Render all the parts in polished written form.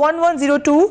1102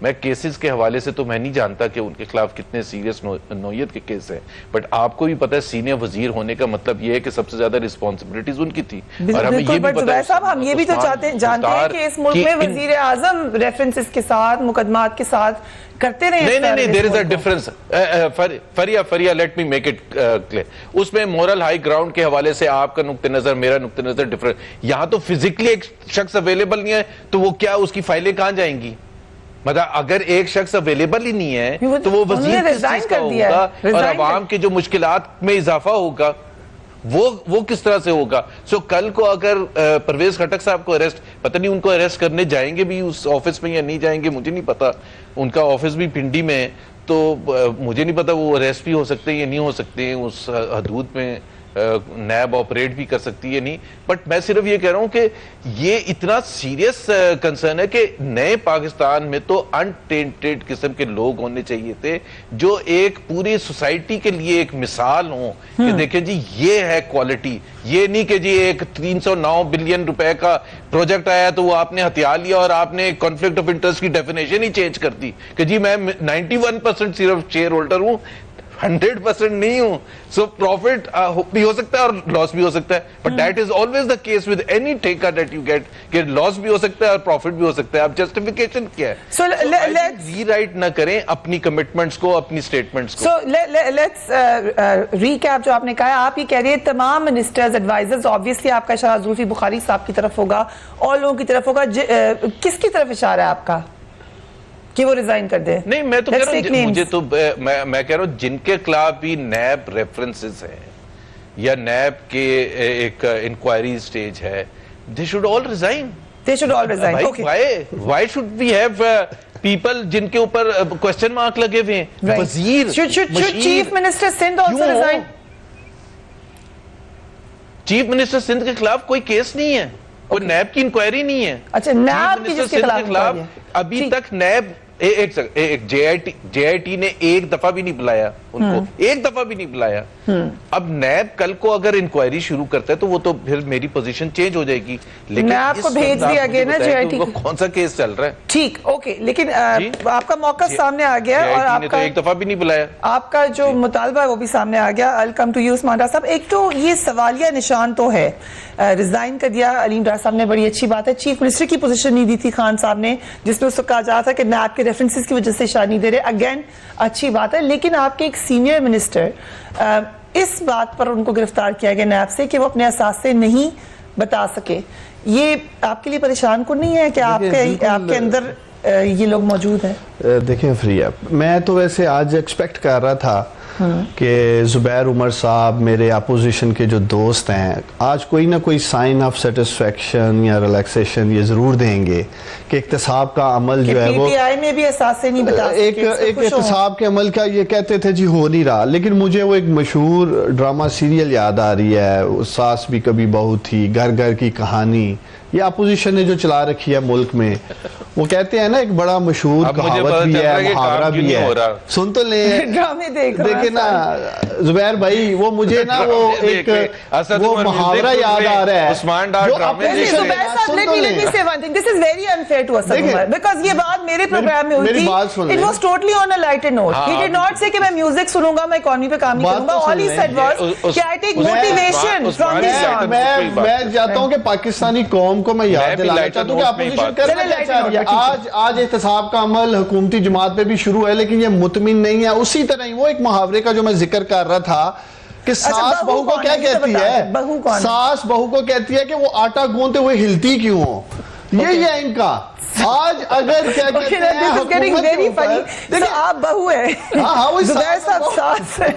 میں کیسز کے حوالے سے تو میں نہیں جانتا کہ ان کے خلاف کتنے سیریس نوعیت کے کیس ہیں، بٹ آپ کو بھی پتہ ہے سینئر وزیر ہونے کا مطلب یہ ہے کہ سب سے زیادہ رسپانسبلٹیز ان کی تھی، اور ہمیں یہ بھی پتہ ہے صاحب ہم یہ بھی تو جانتے ہیں کہ اس ملک میں وزیر اعظم ریفرنسز کے ساتھ مقدمات کے ساتھ کرتے رہے. نہیں there is a difference. فریہ let me make it clear. اس میں مورل ہائی گراؤنڈ کے حوالے سے آپ کا نقطہ نظر میرا نقطہ نظر ڈیفرنٹ. یہاں تو فزیکلی ایک شخص اویلیبل نہیں ہے تو وہ کیا اس کی فائلیں کہاں جائیں گی؟ مطلب اگر ایک شخص اویلیبل ہی نہیں ہے تو وہ وزیر کس چیز کا ہوگا اور عوام کے جو مشکلات میں اضافہ ہوگا وہ کس طرح سے ہوگا؟ سو کل کو اگر پرویز خٹک صاحب کو اریسٹ، پتہ نہیں ان کو اریسٹ کرنے جائیں گے بھی اس آفس میں یا نہیں جائیں گے، مجھے نہیں پتا. ان کا آفس بھی پنڈی میں ہے تو مجھے نہیں پتا وہ اریسٹ بھی ہو سکتے ہیں یا نہیں ہو سکتے ہیں، اس حدود میں نیب آپریٹ بھی کر سکتی ہے نہیں. بٹ میں صرف یہ کہہ رہا ہوں کہ یہ اتنا سیریس کنسرن ہے کہ نئے پاکستان میں تو انٹینٹڈ قسم کے لوگ ہونے چاہیے تھے جو ایک پوری سوسائٹی کے لیے ایک مثال ہوں کہ دیکھیں جی یہ ہے کوالٹی. یہ نہیں کہ جی ایک 309 بلین روپے کا پروجیکٹ آیا تو وہ آپ نے ہتھیار لیا اور آپ نے کانفلکٹ آف انٹرسٹ کی ڈیفینیشن ہی چینج کر دی کہ جی میں 91% صرف شیئر ہولڈر ہوں، 100% نہیں ہوں. سو پروفٹ بھی ہو سکتا ہے اور لاس بھی ہو سکتا ہے، but that is always the case with any taker that you get کہ لاس بھی ہو سکتا ہے اور پروفٹ بھی ہو سکتا ہے. اب جسٹیفیکیشن کیا ہے؟ سو ری رائٹ نہ کریں اپنی کمٹمنٹس کو، اپنی سٹیٹمنٹس کو. سو لیٹس ریکیپ جو آپ نے کہا. آپ یہ کہہ رہے ہیں تمام منسٹرز ایڈوائزرز، آبویسلی آپ کا اشارہ زلفی بخاری صاحب کی طرف ہوگا اور لوگوں کی طرف ہوگا. کس کی طرف اشارہ ہے آپ کا کہ وہ ریزائن کر دے؟ نہیں میں تو کہہ رہا ہوں مجھے تو میں کہہ رہا ہوں جن کے خلاف بھی نیب ریفرنسز ہیں یا نیب کے ایک انکوائری سٹیج ہے، they should all resign. They should all resign. Okay. Why should we have people جن کے اوپر question mark لگے ہوئے ہیں؟ وزیر should Chief Minister Sindh also resign? Chief minister Sindh کے خلاف کوئی کیس نہیں ہے، کوئی نیب کی انکوائری نہیں ہے. اچھا نیب کی جس کے خلاف ابھی تک نیب ایک جے آئی ٹی نے ایک دفعہ بھی نہیں بلایا ان کو، ایک دفعہ بھی نہیں بلایا. اب نیب کل کو اگر انکوائری شروع کرتا ہے تو وہ تو پھر میری پوزیشن چینج ہو جائے گی. لیکن نیب کو بھیج دیا گیا نا جے آئی ٹی کو. کون سا کیس چل رہا ہے؟ ٹھیک اوکے، لیکن آپ کا موقع سامنے آ گیا اور آپ کا ایک دفعہ بھی نہیں بلایا، آپ کا جو مطالبہ ہے وہ بھی سامنے آ گیا. I'll come to you عثمان ڈار صاحب. ایک تو یہ سوالیہ نشان تو ہے، ریزائن کر دیا علیم ڈار صاحب نے، بڑی اچھی بات ہے. چیف منسٹر کی پوزیشن نہیں دی تھی خان صاحب نے جس میں اس کو کہا جا تھا کہ نیب کے ریفرنسز کی وجہ سے اشارہ نہیں دے رہے. اگین اچھی بات ہے، لیکن آپ کے ایک سینئر منسٹر اس بات پر ان کو گرفتار کیا گیا نیب سے کہ وہ اپنے اثاثے نہیں بتا سکے. یہ آپ کے لیے پریشان کن نہیں ہے کہ آپ کے اندر یہ لوگ موجود ہیں؟ دیکھیں فریہ، میں تو ویسے آج ایکسپیکٹ کر رہا تھا کہ زبیر عمر صاحب میرے اپوزیشن کے جو دوست ہیں آج کوئی نہ کوئی سائن آف سیٹسفیکشن یا ریلیکسیشن یہ ضرور دیں گے کہ احتساب کا عمل جو ہے وہ پی ٹی آئی میں بھی اثاثے نہیں بتا سکے. ایک احتساب کے عمل کا یہ کہتے تھے جی ہو نہیں رہا. لیکن مجھے وہ ایک مشہور ڈرامہ سیریل یاد آ رہی ہے، ساس بھی کبھی بہو تھی، گھر گھر کی کہانی، یہ اپوزیشن نے جو چلا رکھی ہے ملک میں. وہ کہتے ہیں نا ایک بڑا مشہور کہاوت بھی ہے، محاورہ بھی ہے، سن تو لیں دیکھیں نا زبیر بھائی، وہ مجھے نا وہ ایک وہ محاورہ یاد آ رہا ہے عثمان ڈار ڈرامے This is very unfair to Asad Umar because یہ بات میرے پروگرام میں ہوئی تھی. It was totally on a lighter note. He did not say کہ میں میوزک سنوں گا، میں اکانومی پہ کام نہیں کروں گا. All he said was کہ I take motivation from this song. میں چاہتا ہوں کہ پاکستانی قوم کو میں یاد دلانا چاہتا ہوں کہ اپوزیشن کرنا کیا چاہ رہی ہے. آج احتساب کا عمل حکومتی جماعت پہ بھی شروع ہے لیکن یہ مطمئن نہیں ہے. اسی طرح ہی وہ ایک محاورے کا جو میں ذکر کر رہا تھا کہ ساس بہو کو کیا کہتی ہے، ساس بہو کو کہتی ہے کہ وہ آٹا گوندتے ہوئے ہلتی کیوں ہو. یہی ہے ان کا. آج اگر کیا کہتے ہیں حکومت کے اوپر آپ بہو ہیں، زبیر صاحب ساس ہیں.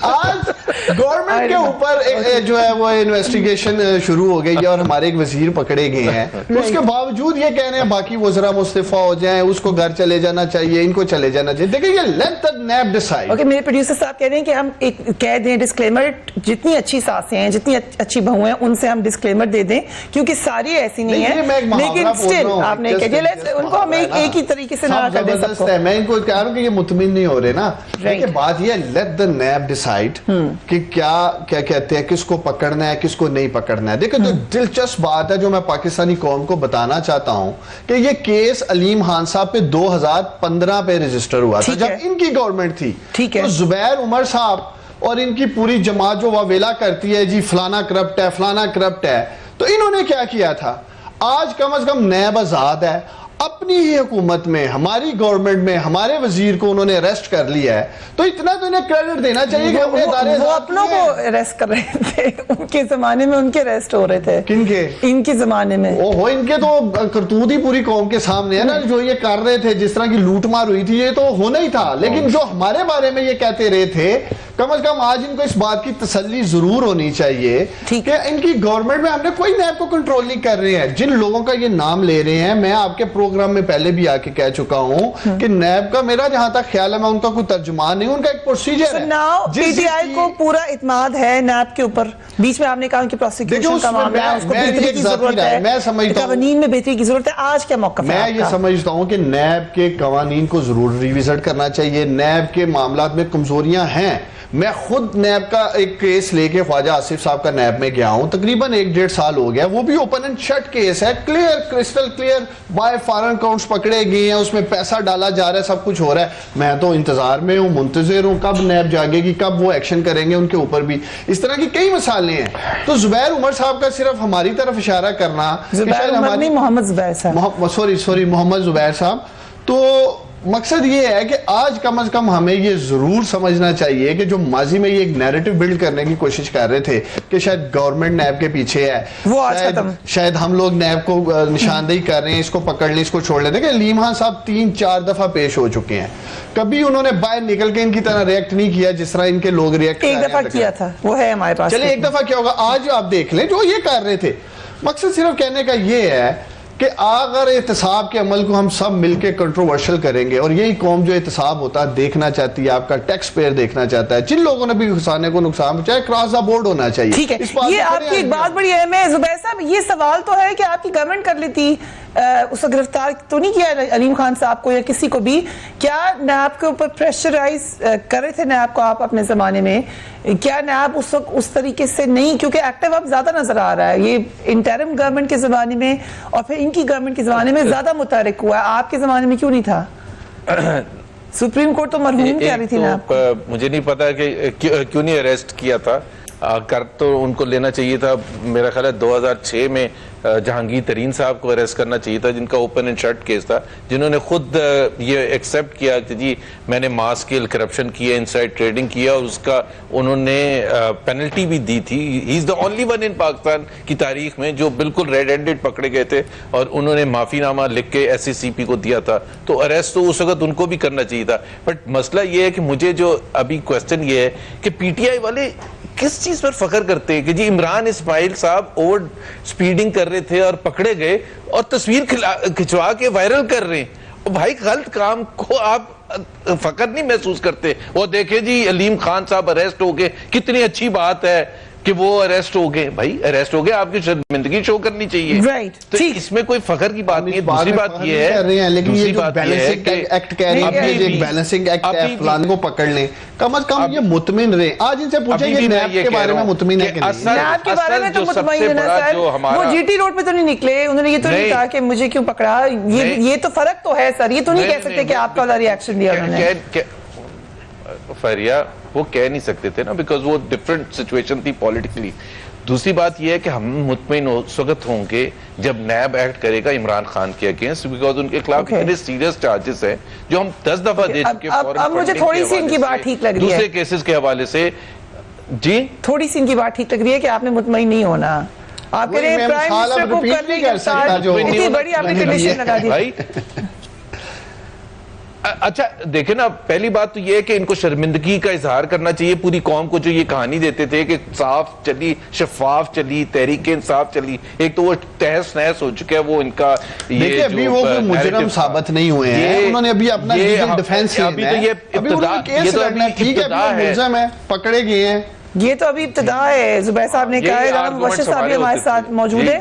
آج گورنمنٹ کے اوپر جو ہے وہ انویسٹیگیشن شروع ہو گئی ہے اور ہمارے ایک وزیر پکڑے گئے ہیں. اس کے باوجود یہ کہہ رہے ہیں باقی وزراء مستعفی ہو جائیں، اس کو گھر چلے جانا چاہیے، ان کو چلے جانا چاہیے. دیکھیں یہ let the NAB decide. Okay, میرے پروڈیوسر صاحب کہہ رہے ہیں کہ ہم ایک کہہ دیں ڈسکلیمر، جتنی اچھی ساسیں ہیں، جتنی اچھی بہویں ہیں، ان سے ہم ڈسکلیمر دے دیں کیونکہ ساری ایسی نہیں ہیں. لیکن اسٹل آپ نے کہا ان کو ہم ایک ہی طریقے سے نہ کر دیں سب کو. میں ان کو کہہ رہا ہوں کہ یہ مطمئن نہیں ہو رہے نا. دیکھیں بات یہ ہے لیٹ دا نیب ڈیسائیڈ کہ کیا کہتے ہیں کس کو پکڑنا ہے کس کو نہیں پکڑنا ہے. دیکھیں تو دلچسپ بات ہے جو میں پاکستانی قوم کو بتانا چاہتا ہوں کہ یہ کیس علیم خان صاحب پہ 2015 پہ رجسٹر ہوا تھا جب ان کی گورنمنٹ تھی. تو زبیر عمر صاحب اور ان کی پوری جماعت جو واویلا کرتی ہے جی فلانا کرپٹ ہے فلانا کرپٹ ہے, تو انہوں نے کیا کیا تھا. آج کم از کم نیب آزاد ہے, اپنی ہی حکومت میں ہماری گورنمنٹ میں ہمارے وزیر کو انہوں نے اریسٹ کر لیا ہے, تو اتنا تو انہیں کریڈٹ دینا چاہیے کہ وہ اپنوں کو اریسٹ کر رہے تھے. ان کے زمانے میں ان کے اریسٹ ہو رہے تھے. کن کے؟ ان کے زمانے میں. ان کے تو کرتوت ہی پوری قوم کے سامنے ہے نا, جو یہ کر رہے تھے جس طرح کی لوٹ مار ہوئی تھی یہ تو ہونا ہی تھا. لیکن جو ہمارے بارے میں یہ کہتے رہے تھے, کم از کم آج ان کو اس بات کی تسلی ضرور ہونی چاہیے کہ ان کی گورنمنٹ میں ہم نے کوئی نیب کو کنٹرول نہیں کر رہے ہیں. جن لوگوں کا یہ نام لے رہے ہیں, میں آپ کے پروگرام میں پہلے بھی آ کے کہہ چکا ہوں کہ نیب کا میرا جہاں تک خیال ہے میں ان کا کوئی ترجمان نہیں, ان کا ایک پروسیجر ہے. پی ٹی آئی کو پورا اعتماد ہے نیب کے اوپر. بیچ میں آپ نے کہا کہ پروسیکیوشن کا معاملہ ہے, اس کو بہتری کی ضرورت ہے, قوانین میں بہتری کی ضرورت ہے. آج کیا موقف ہے؟ میں یہ سمجھتا ہوں کہ نیب کے قوانین کو ضرور ریویزٹ کرنا چاہیے. نیب کے معاملات میں کمزوریاں ہیں. میں خود نیب کا ایک کیس لے کے خواجہ آصف صاحب کا نیب میں گیا ہوں, تقریباً 1-1.5 سال ہو گیا. وہ بھی اوپن اینڈ شٹ کیس ہے, clear crystal clear by foreign accounts پکڑے گئے ہیں, اس میں پیسہ ڈالا جا رہا ہے, سب کچھ ہو رہا ہے. میں تو انتظار میں ہوں, منتظر ہوں کب نیب جاگے گی, کب وہ ایکشن کریں گے ان کے اوپر بھی. اس طرح کی کئی مثالیں ہیں. تو زبیر عمر صاحب کا صرف ہماری طرف اشارہ کرنا, محمد زبیر صاحب, تو مقصد یہ ہے کہ آج کم از کم ہمیں یہ ضرور سمجھنا چاہیے کہ جو ماضی میں یہ ایک نیریٹو بلڈ کرنے کی کوشش کر رہے تھے کہ شاید گورنمنٹ نیب کے پیچھے ہے, شاید ہم لوگ نیب کو نشاندہی کر رہے ہیں, اس کو پکڑ لیں اس کو چھوڑ لیں. دیکھیں علیم خان صاحب 3-4 دفعہ پیش ہو چکے ہیں, کبھی انہوں نے باہر نکل کے ان کی طرح ریئیکٹ نہیں کیا جس طرح ان کے لوگ ریئیکٹ کر رہے ہیں. ایک دفعہ کیا تھا, وہ ہے ہمارے پاس. چلے ایک دفعہ کیا ہوگا, آج آپ دیکھ لیں جو یہ کر رہے تھے. مقصد صرف کہنے کا یہ ہے کہ اگر احتساب کے عمل کو ہم سب مل کے کنٹروورشل کریں گے, اور یہی قوم جو احتساب ہوتا ہے دیکھنا چاہتی ہے, آپ کا ٹیکس پیئر دیکھنا چاہتا ہے, جن لوگوں نے بھی خسانے کو نقصان پہنچایا, کراس دا بورڈ ہونا چاہیے. ٹھیک ہے, یہ آپ کی ایک بات بڑی اہم ہے زبیر صاحب. یہ سوال تو ہے کہ آپ کی گورنمنٹ کر لیتی, اس کو گرفتار تو نہیں کیا علیم خان صاحب کو یا کسی کو بھی, کیا نیب کے اوپر پریشرائز کر رہے تھے نیب کو آپ اپنے زمانے میں؟ کیا نیب اس وقت اس طریقے سے نہیں, کیونکہ ایکٹیو اب زیادہ نظر آ رہا ہے, یہ انٹرم گورنمنٹ کے زمانے میں اور پھر ان کی گورنمنٹ کے زمانے میں زیادہ متحرک ہوا ہے, آپ کے زمانے میں کیوں نہیں تھا؟ سپریم کورٹ تو مرحوم کہہ رہی تھی نیب. مجھے نہیں پتا کہ کیوں نہیں اریسٹ کیا تھا, کر تو ان کو لینا چاہیے تھا. میرا خیال ہے 2006 میں جہانگیر ترین صاحب کو اریسٹ کرنا چاہیے تھا, جن کا اوپن اینڈ شٹ کیس تھا, جنہوں نے خود یہ ایکسیپٹ کیا کہ جی میں نے ماس اسکیل کرپشن کیا, انسائڈ ٹریڈنگ کیا, اور اس کا انہوں نے پینلٹی بھی دی تھی. ہی از دا اونلی ون ان پاکستان کی تاریخ میں جو بالکل ریڈ ہینڈڈ پکڑے گئے تھے, اور انہوں نے معافی نامہ لکھ کے ایس سی سی پی کو دیا تھا. تو اریسٹ تو اس وقت ان کو بھی کرنا چاہیے تھا. بٹ مسئلہ یہ ہے کہ مجھے جو ابھی کوشچن یہ ہے کہ پی ٹی آئی والے کس چیز پر فخر کرتے ہیں کہ جی عمران اسماعیل صاحب اوور سپیڈنگ کر رہے تھے اور پکڑے گئے اور تصویر کھچوا کے وائرل کر رہے ہیں. بھائی غلط کام کو آپ فخر نہیں محسوس کرتے؟ وہ دیکھیں جی علیم خان صاحب اریسٹ ہو گئے, کتنی اچھی بات ہے کہ وہ اریسٹ ہو گئے. بھائی اریسٹ ہو گئے, آپ کی شرمندگی شو کرنی چاہیے. تو اس میں کوئی فخر کی بات نہیں ہے. دوسری بات یہ ہے, لیکن یہ جو بیلنسنگ ایکٹ کہہ رہے ہیں کہ ایک بیلنسنگ ایکٹ ہے, فلان کو پکڑ لیں, کم از کم یہ مطمئن رہے. آج ان سے پوچھیں یہ نیب کے بارے میں مطمئن ہے کہ نہیں؟ نیب کے بارے میں تو مطمئن ہے سر, وہ جی ٹی روڈ پہ تو نہیں نکلے, انہوں نے یہ تو نہیں کہا کہ مجھے کیوں پکڑا. یہ تو فرق تو ہے سر, یہ تو نہیں کہہ سکتے کہ آپ کا والا ریاکشن لیا انہوں نے. فریہ وہ کہہ نہیں سکتے تھے نا, بیکاز وہ ڈفرنٹ سچویشن تھی پولیٹیکلی. دوسری بات یہ ہے کہ ہم مطمئن اس وقت ہوں گے جب نیب ایکٹ کرے گا عمران خان کے اگینسٹ, بیکاز ان کے خلاف اتنے سیریس چارجز ہیں جو ہم 10 دفعہ دے چکے. اب مجھے تھوڑی سی ان کی بات ٹھیک لگ رہی ہے دوسرے کیسز کے حوالے سے. جی تھوڑی سی ان کی بات ٹھیک لگ رہی ہے کہ آپ نے مطمئن نہیں ہونا. آپ کہہ رہے ہیں پرائم منسٹر کو کرنے کے ساتھ اتنی بڑی آپ نے کنڈیشن لگا دی. اچھا دیکھیں نا, پہلی بات تو یہ ہے کہ ان کو شرمندگی کا اظہار کرنا چاہیے پوری قوم کو, جو یہ کہانی دیتے تھے کہ صاف چلی, شفاف چلی, تحریک انصاف چلی. ایک تو وہ تہس نہس ہو چکا ہے وہ ان کا. دیکھیں ابھی وہ کوئی مجرم ثابت نہیں ہوئے ہیں, انہوں نے ابھی اپنا لیگل ڈیفینس لینا ہے, ابھی انہوں نے کیس لڑنا ہے. ٹھیک ہے ابھی ملزم ہے, پکڑے گئے ہیں, یہ تو ابھی ابتدا ہے. زبیر صاحب نے کہا ہے, رام وشر صاحب بھی ہمارے ساتھ موجود ہے.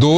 2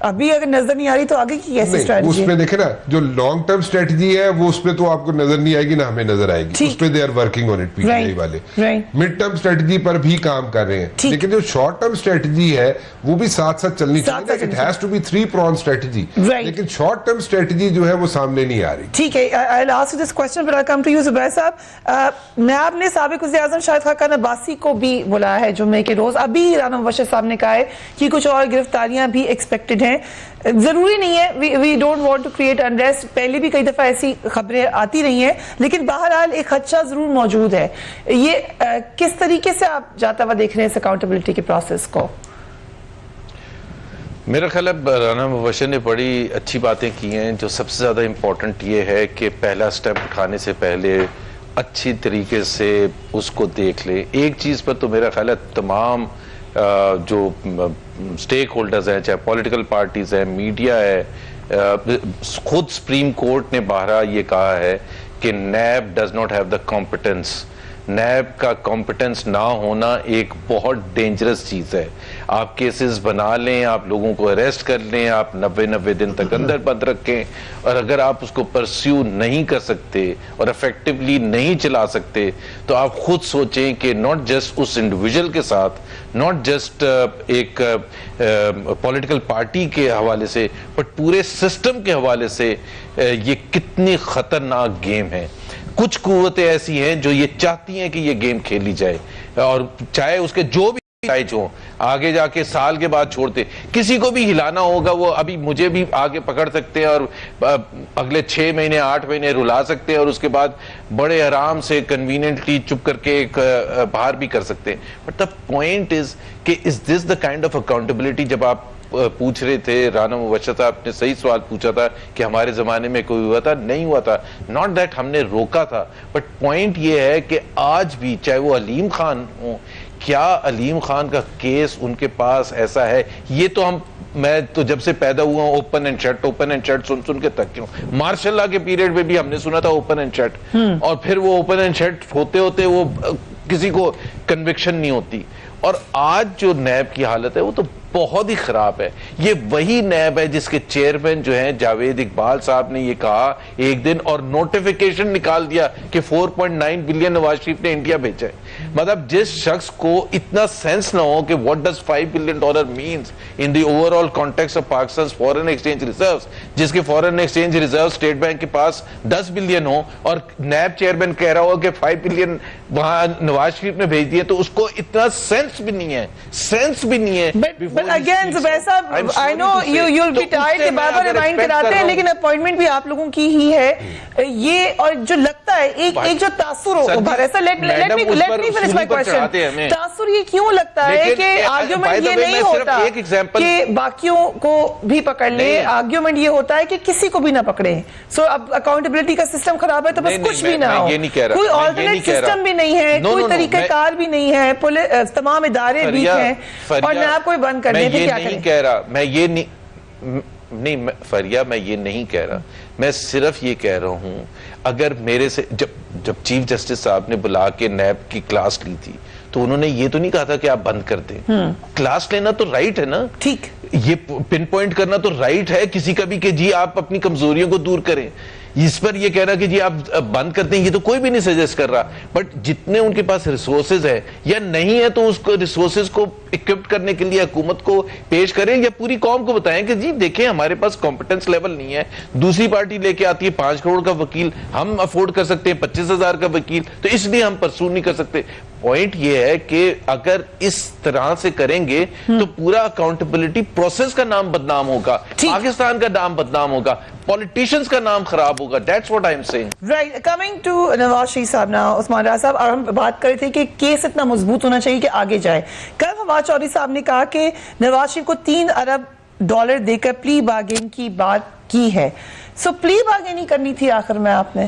ابھی اگر نظر نہیں آ رہی تو آگے کی کیسی اس اسٹریٹجی پہ دیکھیں نا جو لانگ ٹرم اسٹریٹجی ہے وہ اس پہ تو آپ کو نظر نہیں آئے گی نہ ہمیں نظر آئے گی, اس پہ they are working on it P T I والے. مڈ ٹرم اسٹریٹجی پر بھی کام کر رہے ہیں, لیکن جو شارٹ ٹرم اسٹریٹجی ہے وہ بھی ساتھ ساتھ چلنی چاہیے. It has to be 3 pronged strategy, لیکن شارٹ ٹرم اسٹریٹجی جو ہے وہ سامنے نہیں آ رہی. ٹھیک ہے, I'll ask you this question but I'll come to you زبیر صاحب. نیب نے سابق وزیر اعظم شاہد خاقان عباسی کو بھی بلایا ہے جمعے کے روز. ابھی رانا مبشر صاحب نے کہا ہے کہ کچھ اور گرفتاریاں بھی ایکسپیکٹڈ ہیں. ضروری نہیں ہے, we don't want to create unrest, پہلے بھی کئی دفعہ ایسی خبریں آتی رہی ہیں, لیکن بہرحال ایک خدشہ ضرور موجود ہے. یہ کس طریقے سے آپ جاتا ہوا دیکھ رہے ہیں اس اکاؤنٹیبلٹی کے پروسیس کو؟ میرا خیال ہے رانا مبشر نے بڑی اچھی باتیں کی ہیں. جو سب سے زیادہ امپورٹنٹ یہ ہے کہ پہلا سٹیپ اٹھانے سے پہلے اچھی طریقے سے اس کو دیکھ لیں. ایک چیز پر تو میرا خیال ہے تمام جو سٹیک ہولڈرز ہیں, چاہے پولیٹیکل پارٹیز ہیں, میڈیا ہے, خود سپریم کورٹ نے بہرحال یہ کہا ہے کہ NAB does not have the competence. NAB کا کمپٹنس نہ ہونا ایک بہت ڈینجرس چیز ہے. آپ کیسز بنا لیں, آپ لوگوں کو اریسٹ کر لیں, آپ 90 دن تک اندر بند رکھیں, اور اگر آپ اس کو پرسیو نہیں کر سکتے اور افیکٹولی نہیں چلا سکتے تو آپ خود سوچیں کہ ناٹ جسٹ اس انڈیویجول کے ساتھ, ناٹ جسٹ ایک پولیٹیکل پارٹی کے حوالے سے, بٹ پورے سسٹم کے حوالے سے یہ کتنی خطرناک گیم ہے. کچھ قوتیں ایسی ہیں جو یہ چاہتی ہیں کہ یہ گیم کھیلی جائے, اور چاہے اس کے جو بھی نتائج ہوں, آگے جا کے سال کے بعد چھوڑتے, کسی کو بھی ہلانا ہوگا. وہ ابھی مجھے بھی آگے پکڑ سکتے ہیں اور اگلے 6 مہینے 8 مہینے رلا سکتے ہیں, اور اس کے بعد بڑے آرام سے کنوینئنٹلی چپ کر کے باہر بھی کر سکتے ہیں. بٹ دا پوائنٹ از کہ از دس دا کائنڈ آف اکاؤنٹیبلٹی. جب آپ پوچھ رہے تھے, رانا مبشر صاحب نے صحیح سوال پوچھا تھا کہ ہمارے زمانے میں کوئی ہوا تھا, نہیں ہوا تھا. ناٹ دیٹ ہم نے روکا تھا, بٹ پوائنٹ یہ ہے کہ آج بھی چاہے وہ علیم خان ہوں, کیا علیم خان کا کیس ان کے پاس ایسا ہے؟ یہ تو میں تو جب سے پیدا ہوا ہوں اوپن اینڈ شٹ سن کے تک ہوں. مارشل لا کے پیریڈ میں بھی ہم نے سنا تھا اوپن اینڈ شٹ, اور پھر وہ اوپن اینڈ شٹ ہوتے ہوتے وہ کسی کو کنوکشن نہیں ہوتی. اور آج جو نیب کی حالت ہے وہ تو بہت ہی خراب ہے. یہ وہی نیب ہے جس کے چیئرمین جو ہیں جاوید اقبال صاحب نے یہ کہا ایک دن, اور نوٹیفیکیشن نکال دیا کہ 4.9 بلین نواز شریف نے انڈیا بھیجا ہے. مطلب جس شخص کو اتنا سینس نہ ہو کہ what does $5 billion means in the overall context of Pakistan's foreign exchange reserves, جس کے foreign exchange reserves state bank کے پاس 10 بلین ہو, اور نیب چیئرمین کہہ رہا ہو کہ 5 بلین وہاں نواز شریف نے بھیج دیے, تو اس کو اتنا سینس بھی نہیں ہے. But again, زبیر صاحب, I know you'll be tired کہ بار بار ریمائنڈ کراتے ہیں, لیکن اپوائنٹمنٹ بھی آپ لوگوں کی ہی ہے یہ. اور جو لگتا ہے ایک جو تاثر ہو ایسا, let me finish my question. تاثر یہ کیوں لگتا ہے کہ آرگیومنٹ یہ نہیں ہوتا کہ باقیوں کو بھی پکڑ لیں, آرگیومنٹ یہ ہوتا ہے کہ کسی کو بھی نہ پکڑیں. سو اب اکاؤنٹیبلٹی کا سسٹم خراب ہے تو بس کچھ بھی نہ ہو, کوئی آلٹرنیٹ سسٹم بھی نہیں ہے, کوئی طریقہ کار بھی نہیں ہے, تمام ادارے بھی ہیں, اور نہ آپ کوئی بند کرنے تھے. میں یہ نہیں کہہ رہا, میں یہ نہیں فریہ, میں یہ نہیں کہہ رہا, میں صرف یہ کہہ رہا ہوں اگر میرے سے جب چیف جسٹس صاحب نے بلا کے نیب کی کلاس لی تھی تو انہوں نے یہ تو نہیں کہا تھا کہ آپ بند کر دیں. کلاس لینا تو رائٹ ہے نا, ٹھیک, یہ پن پوائنٹ کرنا تو رائٹ ہے کسی کا بھی کہ جی آپ اپنی کمزوریوں کو دور کریں. اس پر یہ کہہ رہا کہ جی آپ بند کرتے ہیں, یہ تو کوئی بھی نہیں سجیسٹ کر رہا, بٹ جتنے ان کے پاس ریسورسز ہے یا نہیں ہے تو اس کو ریسورسز کو اکوپڈ کرنے کے لیے حکومت کو پیش کریں, یا پوری قوم کو بتائیں کہ جی دیکھیں ہمارے پاس کمپٹنس لیول نہیں ہے, دوسری پارٹی لے کے آتی ہے 5 کروڑ کا وکیل, ہم افورڈ کر سکتے ہیں 25,000 کا وکیل, تو اس لیے ہم پرسو نہیں کر سکتے. پوائنٹ یہ ہے کہ اگر اس طرح سے کریں گے تو پورا اکاؤنٹیبلٹی پروسیس کا نام بدنام ہوگا, پاکستان کا نام بدنام ہوگا, پولیٹیشینز کا نام خراب ہوگا. That's what I'm saying. Right. Coming to Nawaz Sharif صاحب نا, عثمان راز صاحب, اور ہم بات کر رہے تھے کہ کیس اتنا مضبوط ہونا چاہیے کہ آگے جائے. کل فواد چودھری صاحب نے کہا کہ نواز شریف کو $3 ارب دے کر پلی بارگین کی بات کی ہے. سو پلی بارگین ہی کرنی تھی آخر میں آپ نے.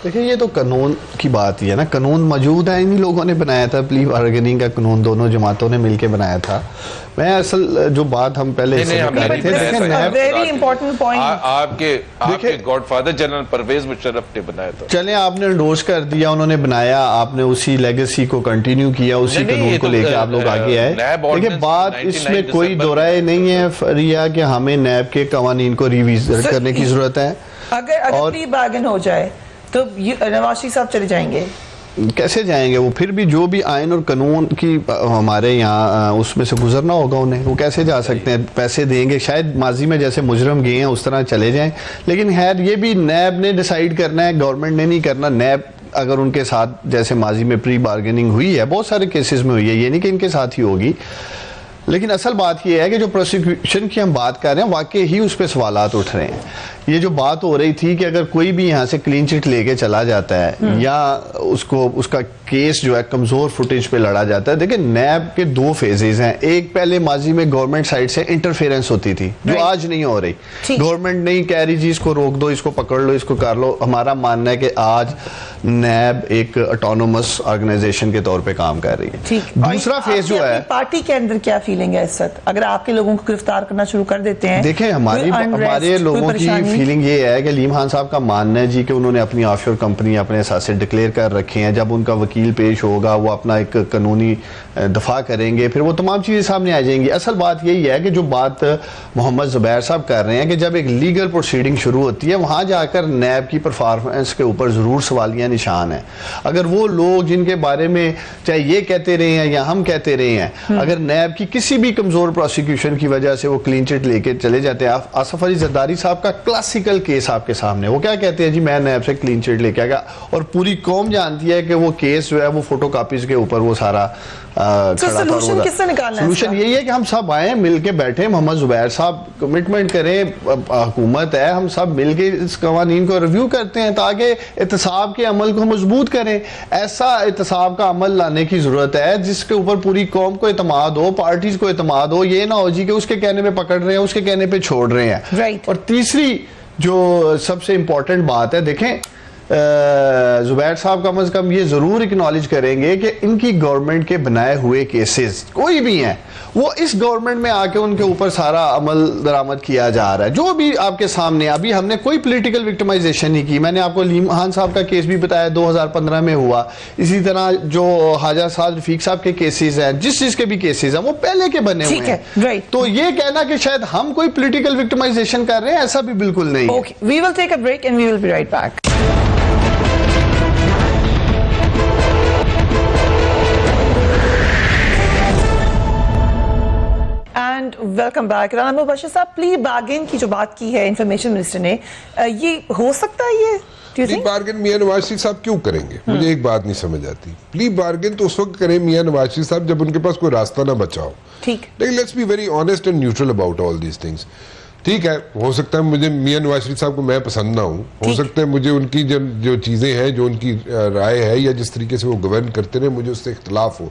دیکھیں یہ تو قانون کی بات ہی ہے نا, قانون موجود ہے, انہی لوگوں نے بنایا تھا, پلی بارگیننگ کا قانون دونوں جماعتوں نے مل کے بنایا تھا. میں اصل جو بات ہم پہلے کر رہے تھے, ویری امپورٹنٹ پوائنٹ, آپ کے godfather general Pervez Musharraf نے بنایا تھا. چلیں آپ نے انڈورس کر دیا, انہوں نے بنایا, آپ نے اسی لیگیسی کو کنٹینیو کیا, اسی قانون کو لے کے آپ لوگ آگے آئے. دیکھیں بات اس میں کوئی دو رائے نہیں ہے فریا کہ ہمیں نیب کے قوانین کو ریویزٹ کرنے کی ضرورت ہے. اگر پلی بارگن ہو جائے تو نواز شریف صاحب چلے جائیں گے؟ کیسے جائیں گے وہ؟ پھر بھی جو بھی آئین اور قانون کی ہمارے یہاں اس میں سے گزرنا ہوگا انہیں, وہ کیسے جا سکتے ہیں؟ پیسے دیں گے, شاید ماضی میں جیسے مجرم گئے ہیں اس طرح چلے جائیں, لیکن خیر یہ بھی نیب نے ڈیسائیڈ کرنا ہے, گورنمنٹ نے نہیں کرنا. نیب اگر ان کے ساتھ جیسے ماضی میں پری بارگیننگ ہوئی ہے, بہت سارے کیسز میں ہوئی ہے, یہ نہیں کہ ان کے ساتھ ہی ہوگی, لیکن اصل بات یہ ہے کہ جو پروسیکیوشن کی ہم بات کر رہے ہیں واقعی ہی اس پہ سوالات اٹھ رہے ہیں. یہ جو بات ہو رہی تھی کہ اگر کوئی بھی یہاں سے کلین چٹ لے کے چلا جاتا ہے یا اس کا کیس جو ہے کمزور فوٹیج پہ لڑا جاتا ہے, دیکھیں نیب کے دو فیزز ہیں. ایک پہلے ماضی میں گورنمنٹ سائڈ سے انٹرفیرنس ہوتی تھی جو آج نہیں ہو رہی. گورنمنٹ نہیں کہہ رہی جی اس کو روک دو, اس کو پکڑ لو, اس کو کر لو. ہمارا ماننا ہے کہ آج نیب ایک آٹونومس آرگنائزیشن کے طور پہ کام کر رہی ہے. دوسرا فیز جو ہے, پارٹی کے اندر کیا فیلنگ ہے اس وقت اگر آپ کے لوگوں کو گرفتار کرنا شروع کر دیتے ہیں؟ دیکھیں ہمارے لوگوں کی فیلنگ یہ ہے کہ علیم خان صاحب کا ماننا ہے جی کہ انہوں نے اپنی آف شور کمپنی اپنے اثاثے ڈکلیئر کر رکھے ہیں, جب ان کا وکیل پیش ہوگا وہ اپنا ایک قانونی دفاع کریں گے, پھر وہ تمام چیزیں سامنے آ جائیں گی. اصل بات یہی ہے کہ جو بات محمد زبیر صاحب کر رہے ہیں کہ جب ایک لیگل پروسیڈنگ شروع ہوتی ہے وہاں جا کر نیب کی پرفارمنس کے اوپر ضرور سوالیہ نشان ہے. اگر وہ لوگ جن کے بارے میں چاہے یہ کہتے رہے ہیں یا ہم کہتے رہے ہیں, اگر نیب کی کسی بھی کمزور پروسیکیوشن کی وجہ سے وہ کلین چٹ لے کے چلے جاتے ہیں, آصف علی زرداری صاحب کا کلاسیکل کیس آپ کے سامنے, وہ کیا کہتے ہیں جی میں نیب سے کلین چٹ لے کے آ گیا, اور پوری قوم جانتی ہے کہ وہ کیس جو ہے وہ فوٹو کاپیز کے اوپر وہ سارا سولوشن کس سے نکالنا ہے؟ سولوشن یہی ہے کہ ہم سب آئیں مل کے بیٹھیں, محمد زبیر صاحب کمٹمنٹ کریں, حکومت ہے, ہم سب مل کے اس قوانین کو ریویو کرتے ہیں تاکہ احتساب کے عمل کو مضبوط کریں. ایسا احتساب کا عمل لانے کی ضرورت ہے جس کے اوپر پوری قوم کو اعتماد ہو, پارٹیز کو اعتماد ہو, یہ نہ ہو جی کہ اس کے کہنے پہ پکڑ رہے ہیں, اس کے کہنے پہ چھوڑ رہے ہیں. اور تیسری جو سب سے امپورٹنٹ بات ہے, دیکھیں زبیر صاحب کم از کم یہ ضرور اکنالج کریں گے کہ ان کی گورنمنٹ کے بنائے ہوئے کیسز کوئی بھی ہیں وہ اس گورنمنٹ میں آ کے ان کے اوپر سارا عمل درآمد کیا جا رہا ہے. جو بھی آپ کے سامنے, ابھی ہم نے کوئی پولیٹیکل وکٹمائزیشن نہیں کی. میں نے آپ کو علیم خان صاحب کا کیس بھی بتایا 2015 میں ہوا, اسی طرح جو حاجہ سعد رفیق صاحب کے کیسز ہیں, جس چیز کے بھی کیسز ہیں وہ پہلے کے بنے ہوئے ہیں. تو یہ کہنا کہ شاید ہم کوئی پولیٹیکل وکٹمائزیشن کر رہے ہیں, ایسا بھی بالکل نہیں ہے. We will take a break and we will be right back. And welcome back. Rana Mubashir صاحب, پلی بارگین کی جو بات کی ہے انفارمیشن منسٹر نے, یہ ہو سکتا ہے یہ پلی بارگن میاں نواز شریف صاحب کیوں کریں گے؟ مجھے ایک بات نہیں سمجھ آتی. پلی بارگن تو اس وقت کریں میاں نواز شریف صاحب جب ان کے پاس کوئی راستہ نہ بچا ہو. ٹھیک, لیکن let's be very honest and neutral about all these things. ٹھیک ہے, ہو سکتا ہے مجھے میاں نواز شریف صاحب کو میں پسند نہ ہوں, ہو سکتا ہے مجھے ان کی جو چیزیں ہیں, جو ان کی رائے ہے یا جس طریقے سے وہ گورن کرتے رہے, مجھے اس سے اختلاف ہو.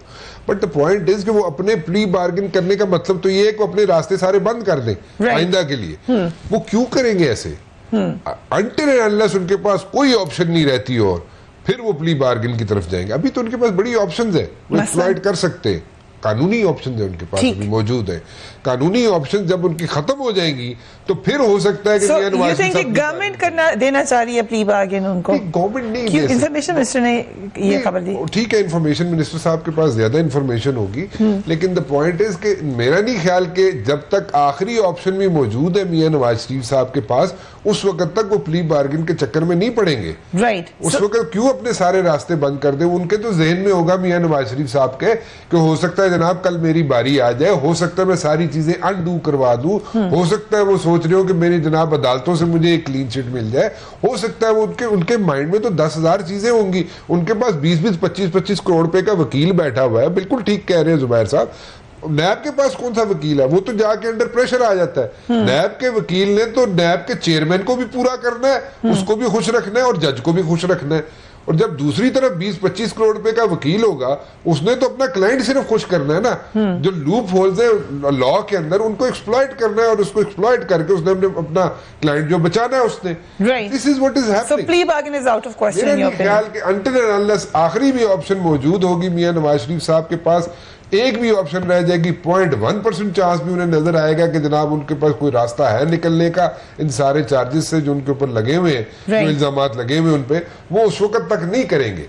بٹ دا پوائنٹ از کہ وہ اپنے پلی بارگن کرنے کا مطلب تو یہ ہے کہ وہ اپنے راستے سارے بند کر دیں آئندہ کے لیے. وہ کیوں کریں گے ایسے؟ انٹل اینڈ انلیس ان کے پاس کوئی آپشن نہیں رہتی اور پھر وہ پلی بارگن کی طرف جائیں گے. ابھی تو ان کے پاس بڑی آپشنز ہیں, وہ ایکسپلائٹ کر سکتے ہیں. قانونی آپشنز ہیں ان کے پاس ابھی موجود ہیں. قانونی آپشن جب ان کی ختم ہو جائیں گی تو پھر ہو سکتا ہے کہ گورنمنٹ کرنا دینا چاہ رہی ہے پلی بارگن ان کو. گورنمنٹ نہیں, انفارمیشن منسٹر نے یہ خبر دی. ٹھیک ہے, انفارمیشن منسٹر صاحب کے پاس زیادہ انفارمیشن ہوگی, لیکن دا پوائنٹ از کہ میرا نہیں خیال کہ جب تک آخری آپشن بھی موجود ہے میاں نواز شریف صاحب کے پاس, اس وقت تک وہ پلی بارگن کے چکر میں نہیں پڑیں گے. اس وقت کیوں اپنے سارے راستے بند کر دیں؟ ان کے تو ذہن میں ہوگا میاں نواز شریف صاحب کے کہ ہو سکتا ہے جناب کل میری باری آ جائے, ہو سکتا ہے میں ساری چیزیں انڈو کروا دوں, ہو سکتا ہے وہ سوچ رہے ہو کہ میری جناب عدالتوں سے مجھے ایک کلین چٹ مل جائے, ہو سکتا ہے وہ ان کے مائنڈ میں تو 10,000 چیزیں ہوں گی. ان کے پاس 20-20 25-25 کروڑ روپے کا وکیل بیٹھا ہوا ہے. بالکل ٹھیک کہہ رہے ہیں زبیر صاحب, نیب کے پاس کون سا وکیل ہے؟ وہ تو جا کے انڈر پریشر آ جاتا ہے. نیب کے وکیل نے تو نیب کے چیئرمین کو بھی پورا کرنا ہے, اس کو بھی خوش رکھنا ہے اور جج کو بھی خوش رکھنا ہے. اور جب دوسری طرف 20-25 کروڑ روپے کا وکیل ہوگا, اس نے تو اپنا کلائنٹ صرف خوش کرنا ہے نا, جو لوپ ہولز ہیں لا کے اندر ان کو ایکسپلائٹ کرنا ہے, اور اس کو ایکسپلائٹ کر کے اس نے اپنا کلائنٹ جو بچانا ہے اس نے. This is what is happening. So plea bargain is out of question in your opinion. خیال کہ until and unless آخری بھی آپشن موجود ہوگی میاں نواز شریف صاحب کے پاس, ایک بھی آپشن رہ جائے گی, 0.1% چانس بھی انہیں نظر آئے گا کہ جناب ان کے پاس کوئی راستہ ہے نکلنے کا ان سارے چارجز سے جو ان کے اوپر لگے ہوئے ہیں, جو الزامات لگے ہوئے ان پہ, وہ اس وقت تک نہیں کریں گے.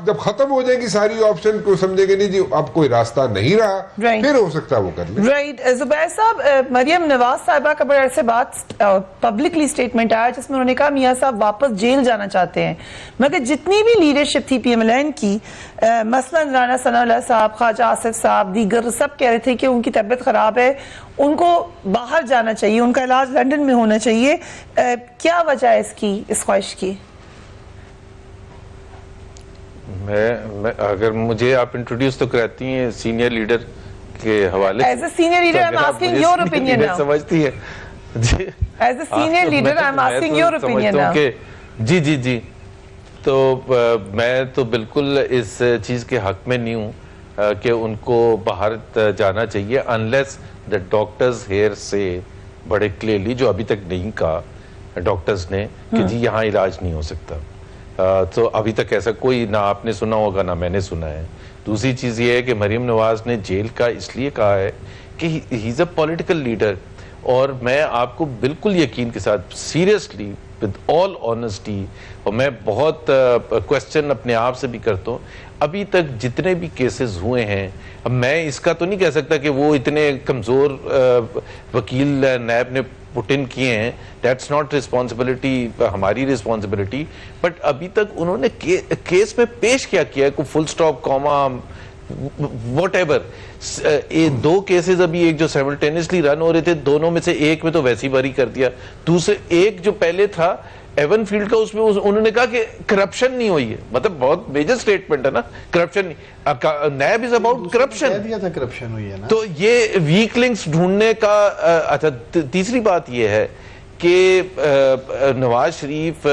جب ختم ہو جائے گی ساری آپشن کو سمجھے گے نہیں جی اب کوئی راستہ نہیں رہا, پھر ہو سکتا ہے وہ کر لیں. رائٹ. زبیر صاحب, مریم نواز صاحبہ کا بڑے عرصے بعد پبلکلی اسٹیٹمنٹ آیا جس میں انہوں نے کہا میاں صاحب واپس جیل جانا چاہتے ہیں, مگر جتنی بھی لیڈرشپ تھی پی ایم ایل این کی, مثلا رانا ثناء اللہ صاحب, خواجہ آصف صاحب, دیگر سب کہہ رہے تھے کہ ان کی طبیعت خراب ہے, ان کو باہر جانا چاہیے, ان کا علاج لندن میں ہونا چاہیے. کیا وجہ ہے اس کی, اس خواہش کی؟ میں اگر مجھے آپ انٹروڈیوس تو کرتی ہیں سینئر لیڈر کے حوالے as a senior leader I am asking your opinion now. سمجھتی ہے جی, as a senior leader I am asking your opinion now. جی تو میں تو بالکل اس چیز کے حق میں نہیں ہوں کہ ان کو باہر جانا چاہیے, انلیس دا ڈاکٹرز ہیئر سے بڑے کلیئرلی, جو ابھی تک نہیں کہا ڈاکٹرز نے کہ جی یہاں علاج نہیں ہو سکتا. تو ابھی تک ایسا کوئی نہ آپ نے سنا ہوگا نہ میں نے سنا ہے. دوسری چیز یہ ہے کہ مریم نواز نے جیل کا اس لیے کہا ہے کہ ہی از اے پولیٹیکل لیڈر, اور میں آپ کو بالکل یقین کے ساتھ سیریسلی ود آل آنیسٹی, اور میں بہت کوشچن اپنے آپ سے بھی کرتا ہوں, ابھی تک جتنے بھی کیسز ہوئے ہیں, اب میں اس کا تو نہیں کہہ سکتا کہ وہ اتنے کمزور وکیل نیب نے پٹ ان کیے ہیں, دیٹس ناٹ رسپانسبلٹی, ہماری رسپانسبلٹی, بٹ ابھی تک انہوں نے کیس میں پیش کیا ہے, کوئی full stop comma whatever. دو کیسز ابھی, ایک جو سیملٹینیسلی رن ہو رہے تھے, دونوں میں سے ایک میں تو ویسی بری کر دیا, دوسرے ایک جو پہلے تھا ایون فیلڈ کا, اس میں انہوں نے کہا کہ کرپشن نہیں ہوئی ہے. مطلب بہت میجر سٹیٹمنٹ ہے نا, کرپشن نہیں, نیب از اباؤٹ کرپشن ہوئی ہے نا. تو یہ ویک لنکس ڈھونڈنے کا. اچھا, تیسری بات یہ ہے کہ نواز شریف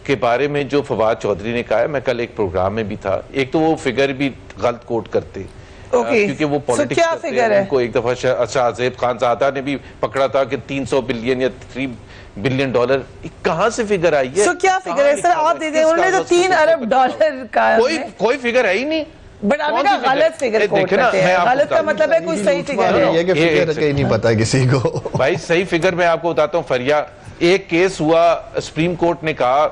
کے بارے میں جو فواد چودھری نے کہا ہے, میں کل ایک پروگرام میں بھی تھا, ایک تو وہ فگر بھی غلط کوٹ کرتے کیونکہ وہ پولیٹکس کرتے ہیں. ان کو ایک دفعہ شاہ زیب خان زادہ نے بھی پکڑا تھا کہ 300 بلین یا 3 بلین ڈالر کہاں سے فگر آئی ہے. کیا فگر ہے سر, آپ دے دیں, انہوں نے تو 3 ارب ڈالر کا, کوئی فگر ہے ہی نہیں. بٹ آپ نے غلط فگر کوٹ کرتے ہیں, غلط کا مطلب ہے کوئی صحیح فگر ہے. یہ کہ فگر کہیں نہیں پتا کسی کو. بھائی صحیح فگر میں آپ کو بتاتا ہوں. فریا ایک کیس ہوا, سپریم کورٹ نے کہا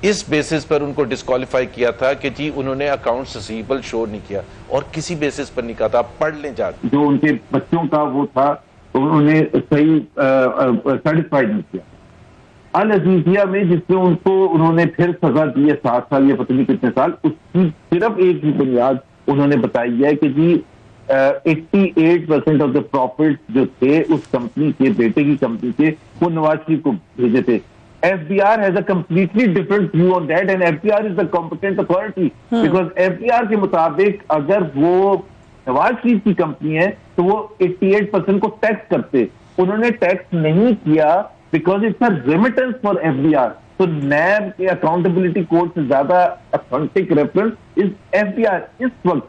اس بیسس پر ان کو ڈسکوالیفائی کیا تھا کہ جی انہوں نے اکاؤنٹ ریسیویبل شو نہیں کیا, اور کسی بیسس پر نہیں کہا تھا. پڑھ لیں جا کے, جو ان کے بچوں کا وہ تھا انہوں نے صحیح سیٹسفائیڈ نہیں کیا. العزیزیہ میں جس میں ان کو انہوں نے پھر سزا دی ہے 7 سال یا پتہ نہیں کتنے سال, اس کی صرف ایک ہی بنیاد انہوں نے بتائی ہے کہ جی 88% آف دا پروفٹ جو تھے اس کمپنی کے, بیٹے کی کمپنی کے, وہ نواز شریف کو بھیجے تھے. FBR has a completely different view on that, and FBR is the competent authority because FBR کے مطابق اگر وہ نواز شریف کی کمپنی ہے تو وہ 88% کو ٹیکس کرتے, انہوں نے ٹیکس نہیں کیا because it's a remittance for FBR. So NAB کے اکاؤنٹیبلٹی کوڈ سے زیادہ authentic reference is FBR. اس وقت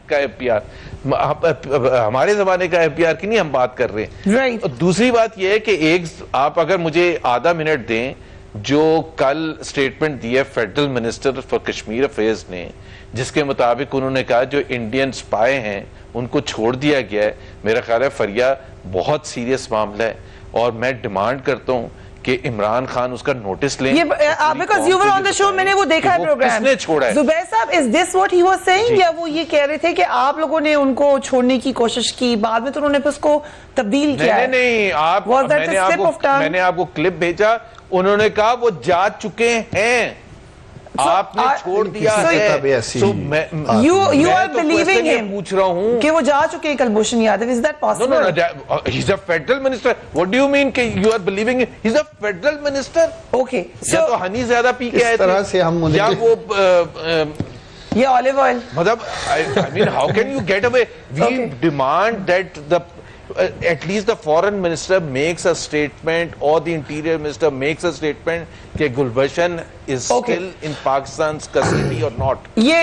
کا FBR ہمارے زمانے کا FBR کی نہیں ہم بات کر رہے ہیں. دوسری بات یہ ہے کہ ایک آپ اگر مجھے آدھا منٹ دیں, جو کل سٹیٹمنٹ دی ہے federal minister for Kashmir affairs نے, جس کے مطابق انہوں نے کہا جو انڈین سپائے ہیں ان کو چھوڑ دیا گیا ہے, میرا خیال ہے فریا بہت سیریس معاملہ ہے, اور میں ڈیمانڈ کرتا ہوں کہ عمران خان اس کا نوٹس لیں. because you were on the show, میں نے وہ دیکھا ہے پروگرام. کس نے چھوڑا ہے؟ زبیر صاحب, is this what he was saying, یا وہ یہ کہہ رہے تھے کہ آپ لوگوں نے ان کو چھوڑنے کی کوشش کی, بعد میں تو انہوں نے اس کو تبدیل کیا ہے؟ نہیں, میں نے آپ کو کلپ بھیجا, انہوں نے کہا وہ جا چکے ہیں, آپ نے چھوڑ دیا ہے. You are believing him پوچھ رہا ہوں کہ وہ جا چکے ہیں Kulbhushan Yadav, is that possible? No, he's a federal minister. What do you mean کہ you are believing him? He's a federal minister. Okay, یا تو ہنی زیادہ پی کے آئے تھے, یا وہ یہ olive oil. مطلب I mean how can you get away? We demand that the at least the foreign minister makes a statement or the interior minister makes a statement کہ گلبشن is still in Pakistan's custody or not. یہ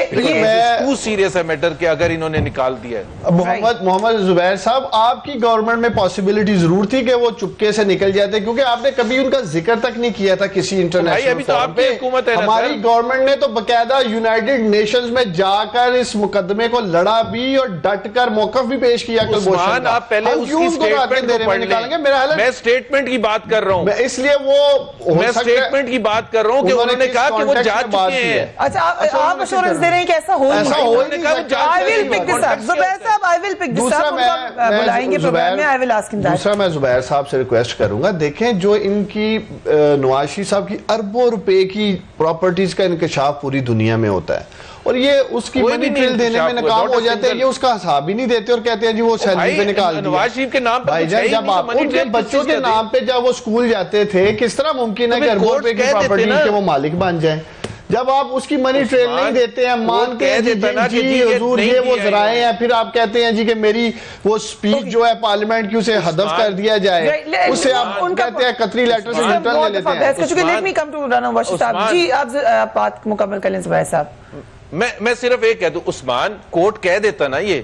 too serious ہے metre کہ اگر انہوں نے نکال دیا ہے. محمد زبیر صاحب, آپ کی گورنمنٹ میں پاسبلٹی ضرور تھی کہ وہ چپکے سے نکل جاتے, کیونکہ آپ نے کبھی ان کا ذکر تک نہیں کیا تھا کسی انٹرنیشنل فورم پہ. ہماری گورنمنٹ نے تو باقاعدہ یونائیٹڈ نیشنز میں جا کر اس مقدمے کو لڑا بھی اور ڈٹ کر موقف بھی پیش کیا. عثمان, آپ پہلے اس کی سٹیٹمنٹ کو پڑھ لیں. میں سٹیٹمنٹ کی بات کر رہا ہوں, اس لیے وہ میں سٹیٹمنٹ کی بات کر رہا ہوں کہ انہوں نے کہا کہ وہ جا چکے ہیں. اچھا, آپ ایشورنس دے رہے ہیں کہ ایسا ہو نہیں. I will pick this up. زبیر صاحب, I will pick this up. بلائیں گے پروگرام میں, I will ask him that. دوسرا میں زبیر صاحب سے ریکویسٹ کروں گا, دیکھیں جو ان کی نواز شریف صاحب کی اربوں روپے کی پراپرٹیز کا انکشاف پوری دنیا میں ہوتا ہے, اور یہ اس کی منی ٹریل دینے میں ناکام ہو جاتے ہیں, یہ اس کا حساب ہی نہیں دیتے اور کہتے ہیں جی وہ سیلری پہ نکال دیا. نواز شریف کے نام پر جب آپ ان کے بچوں کے نام پہ جب وہ اسکول جاتے تھے, کس طرح ممکن ہے کہ اربوں روپے کی پراپرٹی کے وہ مالک بن جائیں؟ جب آپ اس کی منی ٹریل نہیں دیتے ہیں, مانتے ہیں جی حضور یہ وہ ذرائع ہیں, پھر آپ کہتے ہیں جی کہ میری وہ سپیچ جو ہے پارلیمنٹ کی اسے حذف کر دیا جائے, اسے آپ کہتے ہیں قطری لیٹر سے ریٹرن لے لیتے ہیں. Let me come to Rana واشر صاحب. جی آپ بات مکمل کر لیں زبیر صاحب. میں صرف ایک کہہ دوں, عثمان کورٹ کہہ دیتا نا, یہ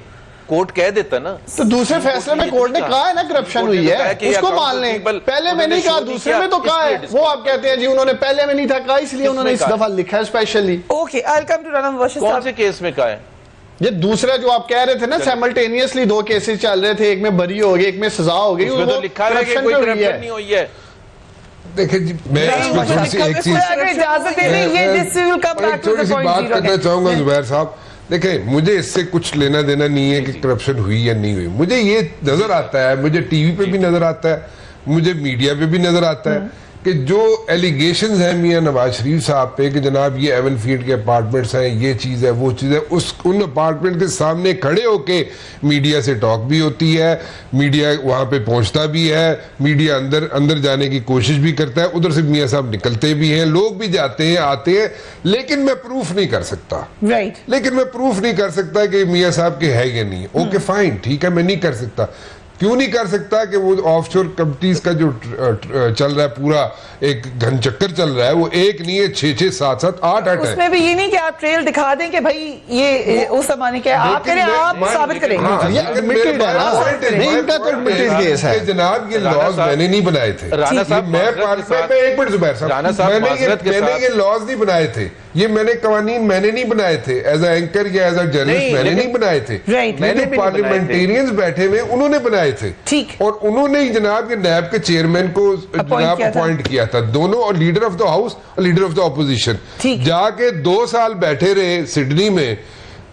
کورٹ کہہ دیتا نا, تو دوسرے فیصلے میں کورٹ نے کہا ہے نا کرپشن ہوئی ہے, اس کو مان لیں. پہلے میں نہیں کہا, دوسرے میں تو کہا ہے. وہ آپ کہتے ہیں جی انہوں نے پہلے میں نہیں تھا کہا, اس لیے انہوں نے اس دفعہ لکھا ہے especially. Okay, I'll come to Rana واشر صاحب. کون سے کیس میں کہا ہے یہ دوسرا جو آپ کہہ رہے تھے نا, سیملٹینیسلی دو کیسز چل رہے تھے, ایک میں بری ہو گئی, ایک میں سزا ہو گئی. اس میں تو لکھا ہے کہ کوئی کرپشن نہیں ہوئی ہے. دیکھیں جی, میں اس میں تھوڑی سی ایک چیز تھوڑی سی بات کرنا چاہوں گا زبیر صاحب. دیکھیں, مجھے اس سے کچھ لینا دینا نہیں ہے کہ کرپشن ہوئی یا نہیں ہوئی. مجھے یہ نظر آتا ہے, مجھے ٹی وی پہ بھی نظر آتا ہے, مجھے میڈیا پہ بھی نظر آتا ہے کہ جو ایلیگیشنز ہیں میاں نواز شریف صاحب پہ کہ جناب یہ ایون فیلڈ کے اپارٹمنٹس ہیں, یہ چیز ہے, وہ چیز ہے, ان اپارٹمنٹ کے سامنے کھڑے ہو کے میڈیا سے ٹاک بھی ہوتی ہے, میڈیا وہاں پہ پہنچتا بھی ہے, میڈیا اندر جانے کی کوشش بھی کرتا ہے, ادھر سے میاں صاحب نکلتے بھی ہیں, لوگ بھی جاتے ہیں آتے ہیں, لیکن میں پروف نہیں کر سکتا. لیکن میں پروف نہیں کر سکتا کہ میاں صاحب کے ہے یا نہیں. اوکے فائن, ٹھیک ہے, میں نہیں کر سکتا. کیوں نہیں کر سکتا کہ وہ آف شور کمپنیز کا جو چل رہا ہے پورا ایک گھن چکر چل رہا ہے, وہ ایک نہیں ہے, 6 7 7 8 ہے. اس میں بھی یہ نہیں کہ آپ ٹریل دکھا دیں کہ بھائی یہ اس زمانے کے آپ کریں, آپ ثابت کریں. جناب یہ لاز میں نے نہیں بنائے تھے, ایک منٹ زبیر صاحب, میں نے یہ لاز نہیں بنائے تھے, یہ میں نے قوانین میں نے نہیں بنائے تھے ایز اے اینکر یا ایز اے جرنلسٹ, میں نے نہیں بنائے تھے. میں نے پارلیمنٹیرینز بیٹھے ہوئے انہوں نے بنائے تھے, اور انہوں نے جناب کے نیب کے چیئرمین کو جناب اپوائنٹ کیا تھا, دونوں, اور لیڈر آف دا ہاؤس اور لیڈر آف دا اپوزیشن. جا کے 2 سال بیٹھے رہے سڈنی میں,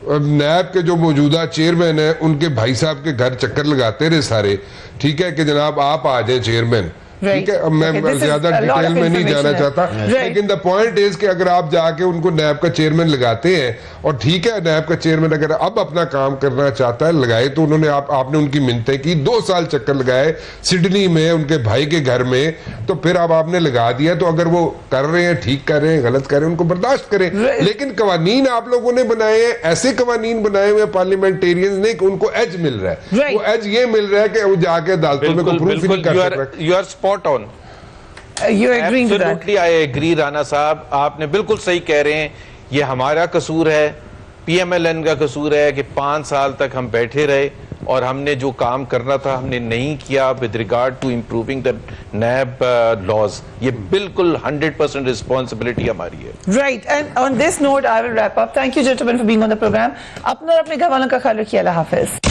نیب کے جو موجودہ چیئرمین ہیں ان کے بھائی صاحب کے گھر چکر لگاتے رہے سارے, ٹھیک ہے, کہ جناب آپ آ جائیں چیئرمین. ٹھیک ہے, اب میں زیادہ ڈیٹیل میں نہیں جانا چاہتا, لیکن دا پوائنٹ از کہ اگر آپ جا کے ان کو نیب کا چیئرمین لگاتے ہیں, اور ٹھیک ہے نیب کا چیئرمین اگر اب اپنا کام کرنا چاہتا ہے لگائے, تو انہوں نے آپ نے ان کی منتیں کی, 2 سال چکر لگائے سڈنی میں ان کے بھائی کے گھر میں, تو پھر اب آپ نے لگا دیا. تو اگر وہ کر رہے ہیں, ٹھیک کر رہے ہیں, غلط کر رہے ہیں, ان کو برداشت کریں, لیکن قوانین آپ لوگوں نے بنائے ہیں, ایسے قوانین بنائے ہوئے پارلیمنٹیرینز نے کہ ان کو ایج مل رہا ہے. وہ ایج یہ مل رہا ہے کہ وہ جا کے عدالتوں میں کوئی پروف ہی نہیں کر سکتا. You are spot on. Absolutely, I agree Rana صاحب, آپ نے بالکل صحیح کہہ رہے ہیں. یہ ہمارا قصور ہے, پی ایم ایل این کا قصور ہے کہ 5 سال تک ہم بیٹھے رہے اور ہم نے جو کام کرنا تھا ہم نے نہیں کیا with regard to improving the NAB laws. یہ بالکل 100% responsibility ہماری ہے. Right, and on this note I will wrap up. Thank you gentlemen for being on the program. اپنا اور اپنے گھر والوں کا خیال رکھیے. اللہ حافظ.